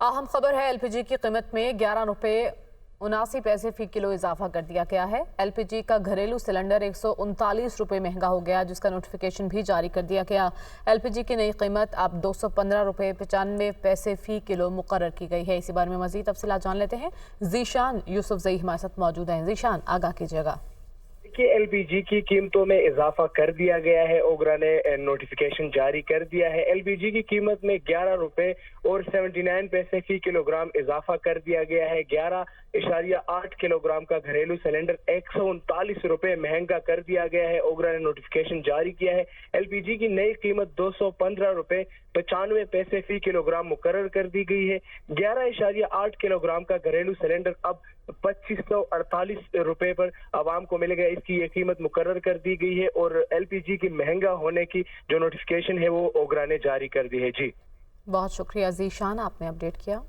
अहम खबर है, एलपीजी की कीमत में 11 रुपये 79 पैसे फी किलो इजाफा कर दिया गया है। एलपीजी का घरेलू सिलेंडर 139 रुपये महंगा हो गया, जिसका नोटिफिकेशन भी जारी कर दिया गया। एलपीजी की नई कीमत अब 215 रुपये 95 पैसे फी किलो मुकर्रर की गई है। इसी बारे में मजीद तफसीलात जान लेते हैं। जीशान यूसुफजई हमारे साथ मौजूद हैं। जीशान, आगाह कीजिएगा। एलपीजी की कीमतों में इजाफा कर दिया गया है। ओगरा ने नोटिफिकेशन जारी कर दिया है। एलपीजी की कीमत में 11 रुपए और 79 पैसे फी किलोग्राम इजाफा कर दिया गया है। 11.8 किलोग्राम का घरेलू सिलेंडर 139 रुपए महंगा कर दिया गया है। ओगरा ने नोटिफिकेशन जारी किया है। एलपीजी की नई कीमत 215 रुपए 95 पैसे फी किलोग्राम मुकर्रर कर दी गई है। 11.8 किलोग्राम का घरेलू सिलेंडर अब 2548 रुपए पर आवाम को मिलेगा। इसकी ये कीमत मुकर्रर कर दी गई है और एलपीजी की महंगा होने की जो नोटिफिकेशन है वो ओगरा ने जारी कर दी है। जी, बहुत शुक्रिया जीशान, आपने अपडेट किया।